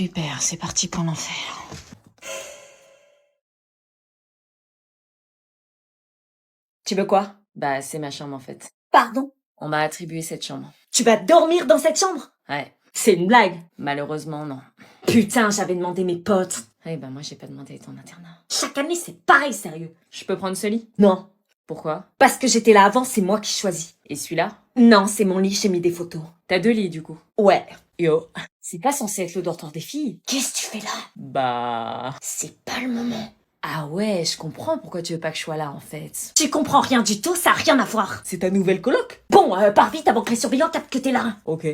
Super, c'est parti pour l'enfer. Tu veux quoi? Bah, c'est ma chambre en fait. Pardon? On m'a attribué cette chambre. Tu vas dormir dans cette chambre? Ouais. C'est une blague. Malheureusement, non. Putain, j'avais demandé mes potes. Eh ben, moi, j'ai pas demandé ton internat. Chaque année, c'est pareil, sérieux. Je peux prendre ce lit? Non. Pourquoi? Parce que j'étais là avant, c'est moi qui choisis. Et celui-là? Non, c'est mon lit, j'ai mis des photos. T'as 2 lits du coup. Ouais. Yo. C'est pas censé être le dortoir des filles. Qu'est-ce que tu fais là? Bah. C'est pas le moment. Ah ouais, je comprends pourquoi tu veux pas que je sois là en fait. Tu comprends rien du tout, ça a rien à voir. C'est ta nouvelle coloc? Bon, pars vite avant que les surveillants captent que t'es là. Ok.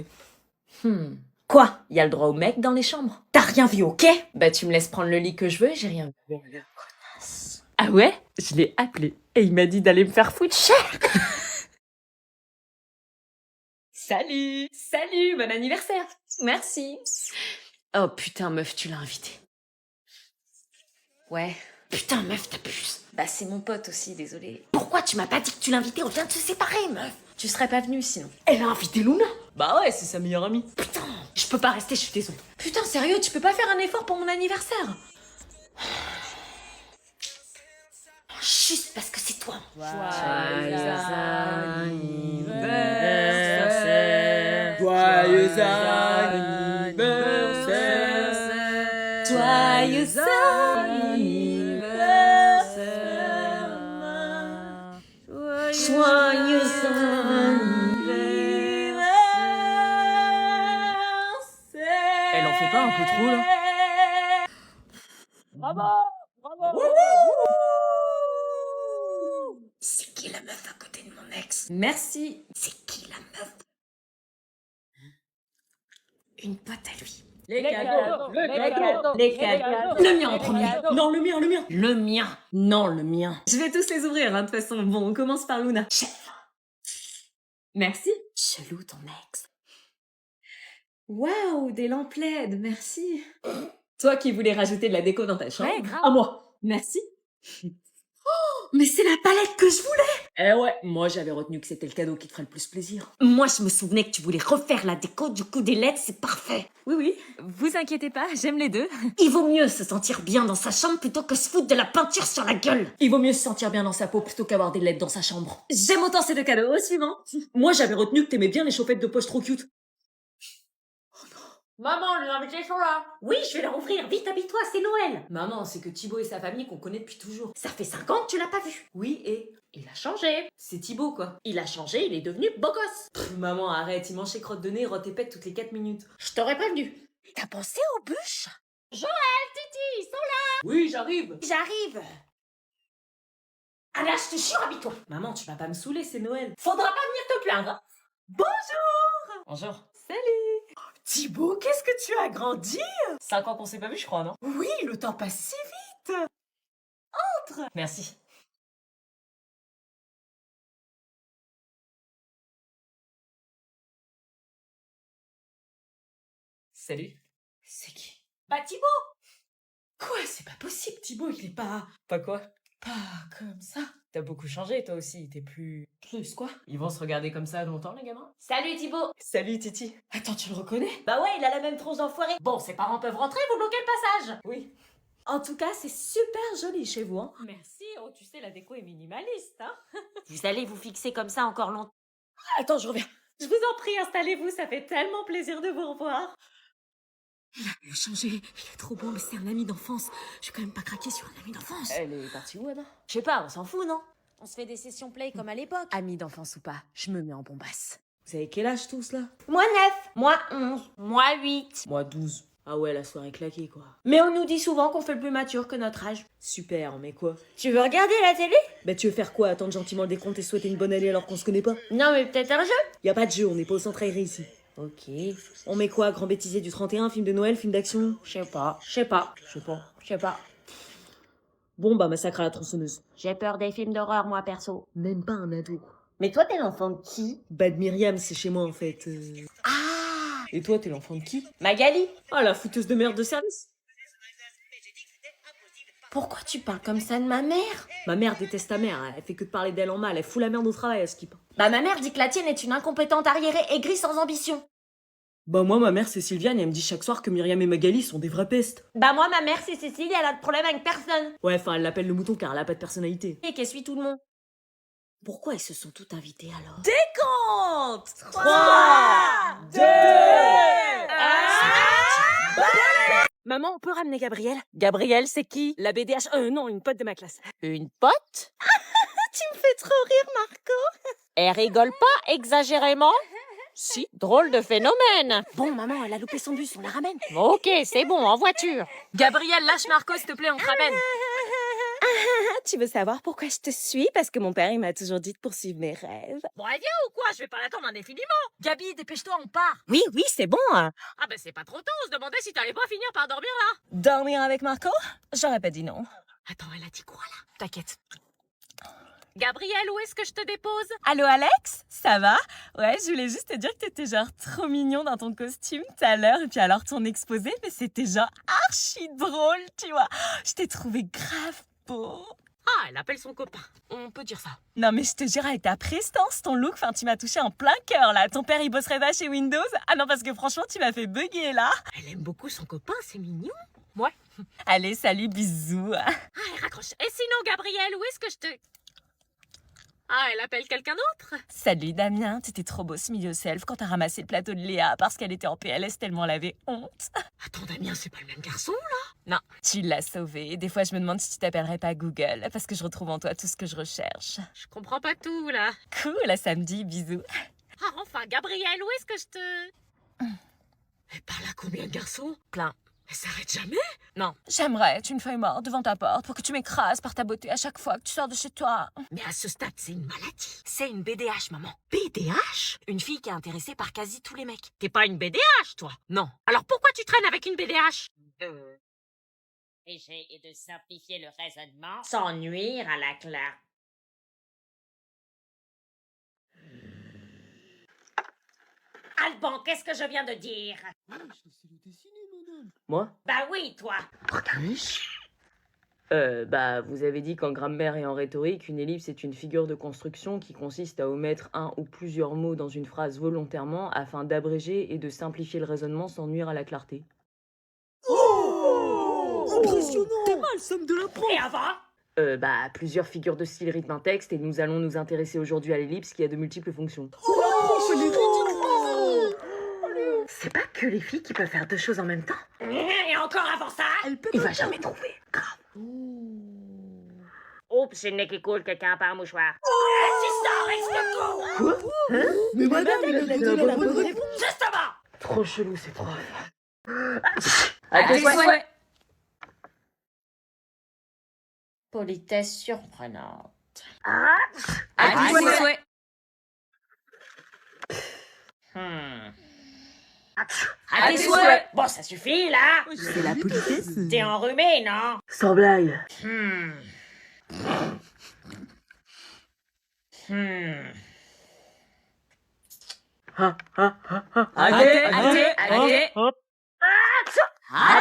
Quoi? Y a le droit aux mecs dans les chambres? T'as rien vu, ok? Bah, tu me laisses prendre le lit que je veux, j'ai rien vu. Ah ouais? Je l'ai appelé et il m'a dit d'aller me faire foutre. Salut! Salut, bon anniversaire! Merci! Oh putain, meuf, tu l'as invité. Ouais. Putain, meuf, t'abuses. Bah, c'est mon pote aussi, désolé. Pourquoi tu m'as pas dit que tu l'invitais? On vient de se séparer, meuf. Tu serais pas venu sinon. Elle a invité Luna? Bah ouais, c'est sa meilleure amie. Putain, je peux pas rester, je suis désolée. Putain, sérieux, tu peux pas faire un effort pour mon anniversaire? Juste parce que c'est toi. Joyeux anniversaire. Joyeux anniversaire. Joyeux Joyeux Elle en fait pas un peu trop là? C'est qui la meuf à côté de mon ex? Merci. C'est qui la meuf? Une pote à lui. Les cadeaux. Le mien en premier. Non, le mien. Le mien. Non, le mien. Je vais tous les ouvrir, hein, de toute façon. Bon, on commence par Luna. Merci. Chelou ton ex. Waouh, des lampes LED, merci. Toi qui voulais rajouter de la déco dans ta chambre. Ouais, grave. À moi. Merci. Mais c'est la palette que je voulais. Eh ouais, moi j'avais retenu que c'était le cadeau qui te ferait le plus plaisir. Moi, je me souvenais que tu voulais refaire la déco, du coup, des LED, c'est parfait. Oui, vous inquiétez pas, j'aime les deux. Il vaut mieux se sentir bien dans sa chambre plutôt que se foutre de la peinture sur la gueule. Il vaut mieux se sentir bien dans sa peau plutôt qu'avoir des LED dans sa chambre. J'aime autant ces deux cadeaux. Au suivant. Moi j'avais retenu que t'aimais bien les chaussettes de poche trop cute. Maman, les invités sont là. Oui, je vais leur ouvrir. Vite, habille-toi, c'est Noël. Maman, c'est que Thibaut et sa famille qu'on connaît depuis toujours. Ça fait 5 ans que tu l'as pas vu. Oui, et Il a changé. c'est Thibaut quoi. Il a changé, il est devenu beau gosse. Maman, arrête, il mange ses crottes de nez, rote et pète toutes les 4 minutes. Je t'aurais prévenu. T'as pensé aux bûches? Joël, Titi, ils sont là. Oui, j'arrive. J'arrive. Allez, je te jure, habille-toi. Maman, tu vas pas me saouler, c'est Noël. Faudra pas venir te plaindre. Hein. Bonjour. Salut. Thibaut, qu'est-ce que tu as grandi? 5 ans qu'on s'est pas vu, je crois, non? Oui, le temps passe si vite. Merci. Salut. C'est qui? Bah Thibaut. Quoi? C'est pas possible, Thibaut, il est pas... Pas quoi? Pas comme ça. T'as beaucoup changé, toi aussi, t'es plus... Plus quoi? Ils vont se regarder comme ça longtemps, les gamins? Salut Thibaut. Salut, Titi. Attends, tu le reconnais? Bah ouais, il a la même tronche d'enfoiré. Bon, ses parents peuvent rentrer, vous bloquez le passage. Oui. En tout cas, c'est super joli chez vous, hein? Merci, oh tu sais, la déco est minimaliste, hein. Vous allez vous fixer comme ça encore longtemps. Attends, je reviens. Je vous en prie, installez-vous, ça fait tellement plaisir de vous revoir. Il a changé, il est trop beau, mais c'est un ami d'enfance. Je vais quand même pas craquer sur un ami d'enfance. Elle est partie où, Anna? Je sais pas, on s'en fout, non? On se fait des sessions play comme à l'époque. Ami d'enfance ou pas, je me mets en bombasse. Vous avez quel âge tous, là? Moi 9, moi 11, moi 8. Moi 12. Ah ouais, la soirée claquée, quoi. Mais on nous dit souvent qu'on fait le plus mature que notre âge. Super, on met quoi? Tu veux regarder la télé? Bah tu veux faire quoi? Attendre gentiment le décompte et souhaiter une bonne année alors qu'on se connaît pas? Non, mais peut-être un jeu. Y a pas de jeu, on est pas au centre aéré ici. Ok, On met quoi? Grand bêtisier du 31, film de Noël, film d'action? je sais pas. Je sais pas. Bon bah massacre à la tronçonneuse. J'ai peur des films d'horreur, moi, perso. Même pas un ado. Mais toi, t'es l'enfant de qui? Bad Myriam, c'est chez moi en fait. Ah, Et toi, t'es l'enfant de qui? Magali. Ah, la fouteuse de merde de service. Pourquoi tu parles comme ça de ma mère? Ma mère déteste ta mère, elle fait que de parler d'elle en mal, elle fout la merde au travail, elle skip. Bah ma mère dit que la tienne est une incompétente arriérée aigrie sans ambition. Bah moi, ma mère, c'est Sylviane, et elle me dit chaque soir que Myriam et Magali sont des vraies pestes. Bah moi, ma mère, c'est Cécile, elle a de problème avec personne. Ouais, enfin, elle l'appelle le mouton car elle a pas de personnalité. Et qu'elle suit tout le monde. Pourquoi ils se sont toutes invitées alors? Décompte 3, 2, Maman, on peut ramener Gabrielle? Gabrielle, c'est qui? La BDH. Non, une pote de ma classe. Une pote? Tu me fais trop rire, Marco. Elle rigole pas exagérément? Si, drôle de phénomène. Bon, maman, elle a loupé son bus, on la ramène. Ok, c'est bon, en voiture. Gabrielle, lâche Marco, s'il te plaît, on te ramène. Tu veux savoir pourquoi je te suis? Parce que mon père, il m'a toujours dit de poursuivre mes rêves. Bon, elle vient ou quoi? Je vais pas l'attendre indéfiniment. Gabi, dépêche-toi, on part. Oui, c'est bon. Hein. Ah ben c'est pas trop tôt, on se demandait si t'allais pas finir par dormir là. Dormir avec Marco? J'aurais pas dit non. Attends, elle a dit quoi là? T'inquiète. Gabrielle, où est-ce que je te dépose? Allô, Alex? Ça va? Ouais, je voulais juste te dire que t'étais genre trop mignon dans ton costume tout à l'heure. Et puis alors, ton exposé, mais c'était genre archi drôle, tu vois. Je t'ai trouvé grave beau. Ah, elle appelle son copain. On peut dire ça. Non, mais je te jure, avec ta prestance, ton look, enfin, tu m'as touché en plein cœur, là. Ton père, il bosserait pas chez Windows? Ah non, parce que franchement, tu m'as fait bugger, là. Elle aime beaucoup son copain, c'est mignon. Allez, salut, bisous. Ah, elle raccroche. Et sinon, Gabrielle, où est-ce que je te... Ah, elle appelle quelqu'un d'autre? Salut, Damien. T'étais trop beau ce milieu self quand t'as ramassé le plateau de Léa parce qu'elle était en PLS tellement elle avait honte. Attends, Damien, c'est pas le même garçon Tu l'as sauvé. Des fois, je me demande si tu t'appellerais pas Google parce que je retrouve en toi tout ce que je recherche. Je comprends pas tout là. Cool, à samedi, bisous. Ah, enfin, Gabrielle, où est-ce que je te... Elle parle à combien de garçons? Plein. Elle s'arrête jamais? J'aimerais être une feuille morte devant ta porte pour que tu m'écrases par ta beauté à chaque fois que tu sors de chez toi. Mais à ce stade, c'est une maladie. C'est une BDH, maman. BDH? Une fille qui est intéressée par quasi tous les mecs. T'es pas une BDH, toi? Non. Alors pourquoi tu traînes avec une BDH? Essayer de simplifier le raisonnement sans nuire à la clarté. Alban, qu'est-ce que je viens de dire? Moi? Bah oui, toi. Bah, vous avez dit qu'en grammaire et en rhétorique, une ellipse est une figure de construction qui consiste à omettre un ou plusieurs mots dans une phrase volontairement afin d'abréger et de simplifier le raisonnement sans nuire à la clarté. Impressionnant. T'es mal, somme de la prof. Et avant? Bah, plusieurs figures de style rythment un texte et nous allons nous intéresser aujourd'hui à l'ellipse qui a de multiples fonctions. C'est pas que les filles qui peuvent faire deux choses en même temps. Et encore avant ça? Il va jamais trouver. Grave. Oups, j'ai le nez qui coule, quelqu'un a pas un mouchoir. Tu sors avec ce coup! Mais madame, il a donné la bonne réponse. Justement! Trop chelou, ces profs. À tes souhaits. Politesse surprenante. À tes souhaits. À tes souhaits. Bon, ça suffit, là! C'est la politesse. T'es enrhumé, non? Sans blague. Allez. À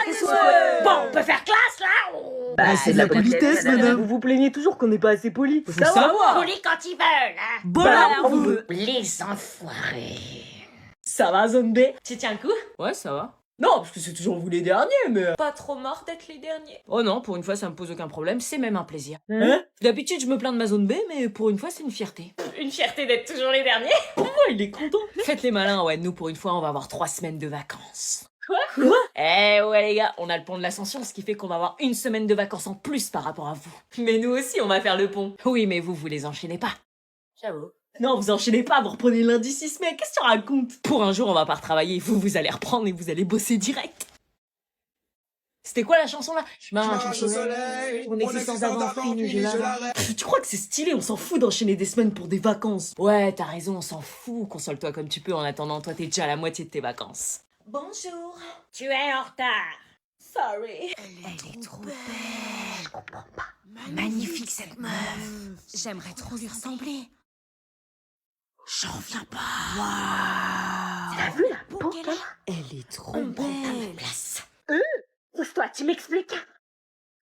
tes souhaits. Bon, on peut faire classe, là? Oh. Bah, c'est de la politesse, madame. Vous vous plaignez toujours qu'on n'est pas assez poli. Faut savoir. Poli quand ils veulent, hein? Bah, on vous veut. Les enfoirés. Ça va, zone B? Tu tiens le coup? Ouais, ça va. Non, parce que c'est toujours vous les derniers, mais... Pas trop mort d'être les derniers. Oh non, pour une fois, ça me pose aucun problème, c'est même un plaisir. Hein? D'habitude, je me plains de ma zone B, mais pour une fois, c'est une fierté. Une fierté d'être toujours les derniers. Oh, il est content. Faites les malins, ouais, nous, pour une fois, on va avoir 3 semaines de vacances. Quoi? Eh ouais, les gars, on a le pont de l'Ascension, ce qui fait qu'on va avoir 1 semaine de vacances en plus par rapport à vous. Mais nous aussi, on va faire le pont. Oui, mais vous les enchaînez pas. J'avoue. Non, vous enchaînez pas, vous reprenez lundi 6 mai, qu'est-ce que tu racontes? Pour un jour, on va pas retravailler, vous allez reprendre et vous allez bosser direct. C'était quoi la chanson là? Je marche au soleil, mon existence d'avant finie, je la... Tu crois que c'est stylé, on s'en fout d'enchaîner des semaines pour des vacances. Ouais, t'as raison, on s'en fout, console-toi comme tu peux en attendant, toi t'es déjà à la moitié de tes vacances. Bonjour. Tu es en retard. Sorry. Elle est trop belle. Je comprends pas. Magnifique cette meuf. J'aimerais trop lui ressembler. J'en reviens pas. T'as vu la peau qu'elle a? Elle est trop On prend belle. ta place. Pousse-toi, tu m'expliques?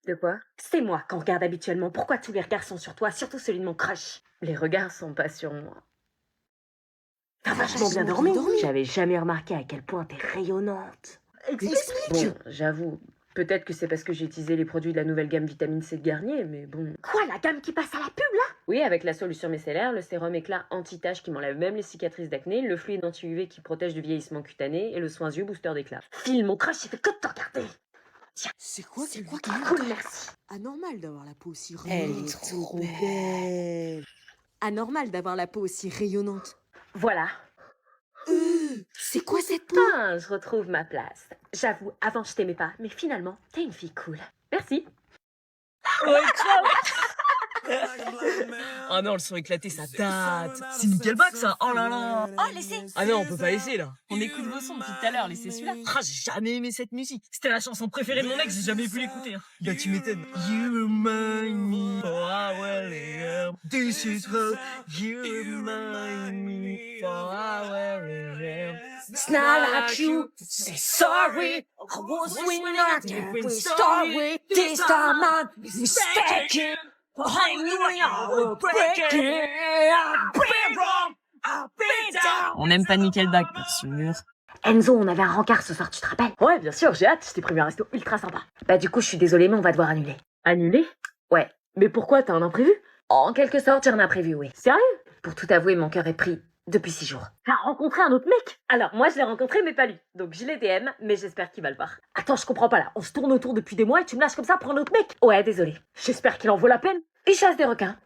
De quoi? C'est moi qu'on regarde habituellement. Pourquoi tous les regards sont sur toi, surtout celui de mon crush? Les regards sont pas sur moi. T'as vachement bien dormi. J'avais jamais remarqué à quel point t'es rayonnante. Explique. Bon, j'avoue, peut-être que c'est parce que j'ai utilisé les produits de la nouvelle gamme vitamine C de Garnier, mais bon... Quoi, la gamme qui passe à la pub, là? Oui, avec la solution micellaire, le sérum éclat anti-tache qui m'enlève même les cicatrices d'acné, le fluide anti-UV qui protège du vieillissement cutané et le soin yeux booster d'éclat. File, mon crush, il fait que de te regarder. C'est quoi C'est qu'elle quoi dit? Cool, merci. Anormal d'avoir la peau aussi Elle rayonnante. est trop belle. Anormal d'avoir la peau aussi rayonnante. Voilà. C'est quoi cette peau? Ah, je retrouve ma place. J'avoue, avant je t'aimais pas, mais finalement, t'es une fille cool. Merci. Ah non, le son éclaté, ça date. C'est Nickelback, ça. Oh là là. Oh, laissez. Ah non, on peut pas laisser, là. On écoute vos sons depuis tout à l'heure, laissez celui-là. Ah, j'ai jamais aimé cette musique. C'était la chanson préférée de mon ex, j'ai jamais pu l'écouter. Bah, tu m'étonnes. You remind me for how well I am. This is how you remind me for how well I am. It's not like you. Say sorry. I was winning a different story. This time I'm mistaken. I knew I would break it. I've been wrong. I've been down. On n'aime pas Nickelback, bien sûr. Enzo, on avait un rencard ce soir, tu te rappelles? Ouais, bien sûr, j'ai hâte, je t'ai prévu un resto ultra sympa. Bah du coup, je suis désolée, mais on va devoir annuler. Annuler? Ouais. Mais pourquoi, t'as un imprévu? En quelque sorte, j'ai un imprévu, oui. Sérieux? Pour tout avouer, mon cœur est pris depuis 6 jours. T'as rencontré un autre mec? Alors, moi, je l'ai rencontré, mais pas lui. Donc, je l'ai DM, mais j'espère qu'il va le voir. Attends, je comprends pas là. On se tourne autour depuis des mois et tu me lâches comme ça pour un autre mec? Ouais, désolé. J'espère qu'il en vaut la peine. Il chasse des requins.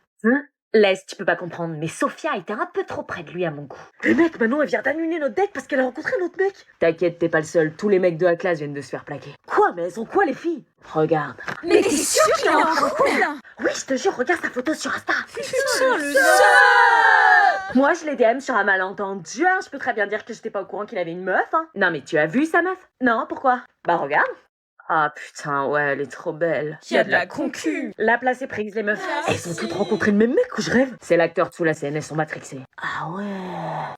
Laisse, tu peux pas comprendre, mais Sophia était un peu trop près de lui à mon goût. Le mec, maintenant, elle vient d'annuler notre date parce qu'elle a rencontré un autre mec. T'inquiète, t'es pas le seul. Tous les mecs de la classe viennent de se faire plaquer. Quoi? Mais elles ont quoi, les filles? Regarde. Mais t'es sûr qu'il est en couple? Oui, je te jure, regarde sa photo sur Insta. Moi, je l'ai DM sur un malentendu, hein. Je peux très bien dire que j'étais pas au courant qu'il avait une meuf, hein. Non, mais tu as vu sa meuf? Non, pourquoi? Bah, regarde. Ah putain, ouais, elle est trop belle. Y a de la concu. La place est prise, les meufs. Elles ont toutes rencontré le même mec ou je rêve? C'est l'acteur sous la scène, elles sont matrixées. Ah ouais.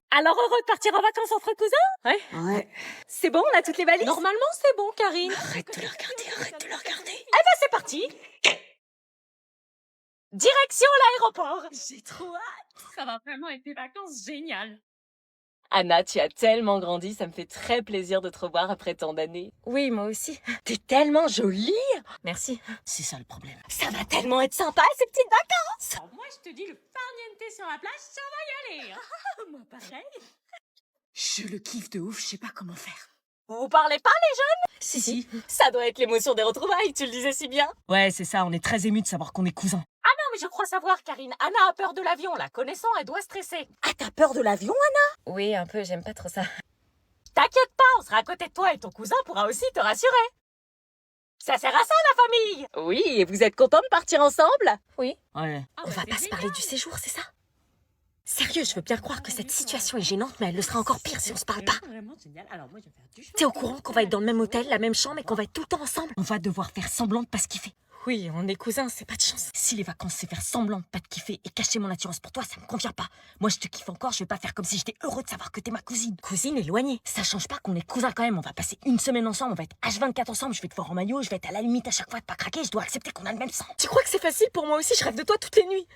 Alors heureux de partir en vacances entre cousins? Ouais. C'est bon, on a toutes les valises? Normalement, c'est bon, Karine. Arrête de la regarder, arrête de la regarder. Eh ben, c'est parti. Direction l'aéroport. J'ai trop hâte. Ça va vraiment être des vacances géniales. Anna, tu as tellement grandi, ça me fait très plaisir de te revoir après tant d'années. Oui, moi aussi. T'es tellement jolie. Merci. C'est ça le problème. Ça va tellement être sympa, ces petites vacances. Alors moi, je te dis, le farniente sur la plage, ça va y aller. Moi, pareil. Je le kiffe de ouf, je sais pas comment faire. Vous parlez pas, les jeunes? Si. Ça doit être l'émotion des retrouvailles, tu le disais si bien. Ouais, c'est ça, on est très émus de savoir qu'on est cousins. Non, mais je crois savoir, Karine. Anna a peur de l'avion, la connaissant, elle doit stresser. Ah, t'as peur de l'avion? Oui, un peu, j'aime pas trop ça. T'inquiète pas, on sera à côté de toi et ton cousin pourra aussi te rassurer. Ça sert à ça, la famille. Oui, et vous êtes contents de partir ensemble? Ouais. On va pas se parler du séjour, c'est ça? Sérieux, je veux bien croire que cette situation est gênante, mais elle le sera encore pire si on se parle pas. Vraiment génial. Alors moi, je vais faire du T'es au courant qu'on va être dans le même hôtel, la même chambre et qu'on va être tout le temps ensemble? On va devoir faire semblant de pas se kiffer. Oui, on est cousins, c'est pas de chance. Si les vacances, c'est faire semblant de pas te kiffer et cacher mon attirance pour toi, ça me convient pas. Moi, je te kiffe encore, je vais pas faire comme si j'étais heureux de savoir que t'es ma cousine. Cousine éloignée. Ça change pas qu'on est cousins quand même, on va passer une semaine ensemble, on va être H24 ensemble, je vais te voir en maillot, je vais être à la limite à chaque fois de pas craquer, je dois accepter qu'on a le même sang. Tu crois que c'est facile pour moi aussi? Je rêve de toi toutes les nuits.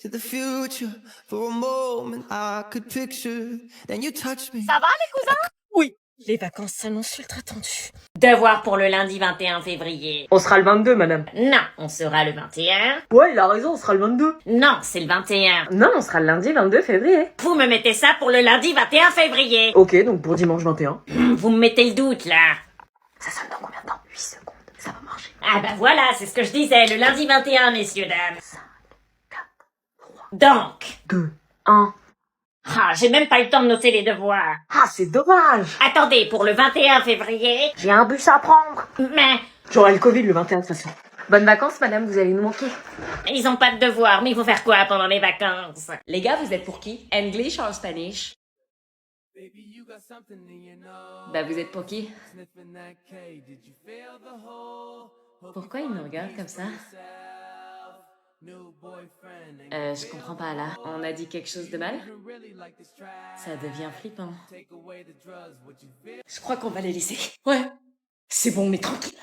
To the future, for a moment I could picture. Then you touch me. Ça va, les cousins? Oui. Les vacances s'annoncent ultra tendues. Devoir pour le lundi 21 février. On sera le 22, madame. Non, on sera le 21. Ouais, il a raison, on sera le 22. Non, c'est le 21. Non, on sera le lundi 22 février. Vous me mettez ça pour le lundi 21 février. Ok, donc pour dimanche 21. Vous me mettez le doute, là. Ça sonne dans combien de temps? 8 secondes. Ça va marcher. Ah bah voilà, c'est ce que je disais, le lundi 21, messieurs, dames. Donc. 2, 1. Ah, j'ai même pas eu le temps de noter les devoirs. Ah, c'est dommage. Attendez, pour le 21 février. J'ai un bus à prendre. Mais, J'aurai le Covid le 21 de toute façon. Bonnes vacances, madame, vous allez nous manquer. ils ont pas de devoirs, mais il faut faire quoi pendant les vacances? Les gars, vous êtes pour qui? English or Spanish? Bah, vous êtes pour qui? Pourquoi il me regarde comme ça? Je comprends pas là. On a dit quelque chose de mal? Ça devient flippant. Je crois qu'on va les laisser. Ouais. C'est bon, on est tranquille.